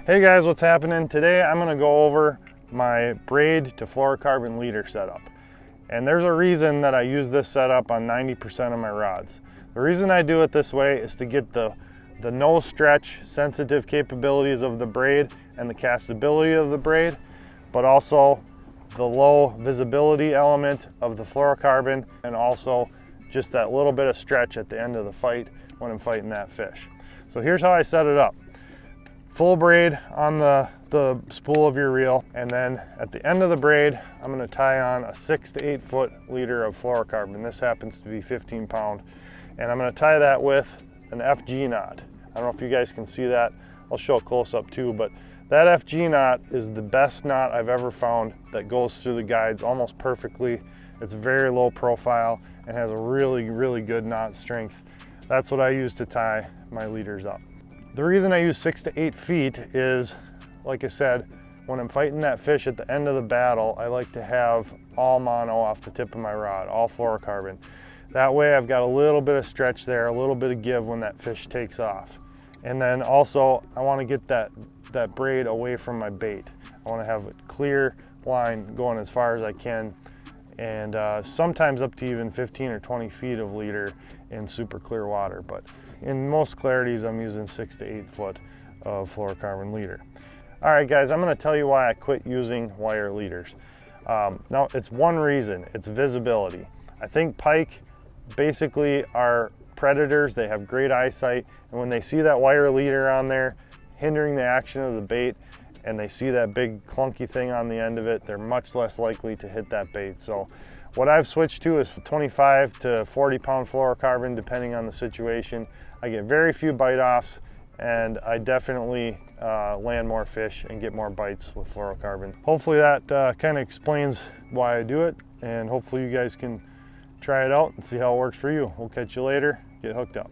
Hey guys, what's happening? Today I'm going to go over my braid to fluorocarbon leader setup. And there's a reason that I use this setup on 90% of my rods. The reason I do it this way is to get the no stretch sensitive capabilities of the braid and the castability of the braid, but also the low visibility element of the fluorocarbon, and also just that little bit of stretch at the end of the fight when I'm fighting that fish. So here's how I set it up. Full braid on the spool of your reel, and then at the end of the braid I'm going to tie on a 6 to 8 foot leader of fluorocarbon. This happens to be 15 pound, and I'm going to tie that with an FG knot. I don't know if you guys can see that. I'll show a close-up too, but that FG knot is the best knot I've ever found that goes through the guides almost perfectly. It's very low profile and has a really good knot strength. That's what I use to tie my leaders up. The reason I use 6 to 8 feet is, like I said, when I'm fighting that fish at the end of the battle, I like to have all mono off the tip of my rod, all fluorocarbon. That way I've got a little bit of stretch there, a little bit of give when that fish takes off. And then also I want to get that braid away from my bait. I want to have a clear line going as far as I can, and sometimes up to even 15 or 20 feet of leader in super clear water. But in most clarities, I'm using 6 to 8 foot of fluorocarbon leader. All right, guys, I'm going to tell you why I quit using wire leaders. Now, it's one reason. It's visibility. I think pike basically are predators. They have great eyesight, and when they see that wire leader on there hindering the action of the bait, and they see that big clunky thing on the end of it, they're much less likely to hit that bait. So what I've switched to is 25 to 40 pound fluorocarbon, depending on the situation. I get very few bite offs, and I definitely land more fish and get more bites with fluorocarbon. Hopefully that kind of explains why I do it, and hopefully you guys can try it out and see how it works for you. We'll catch you later. Get hooked up.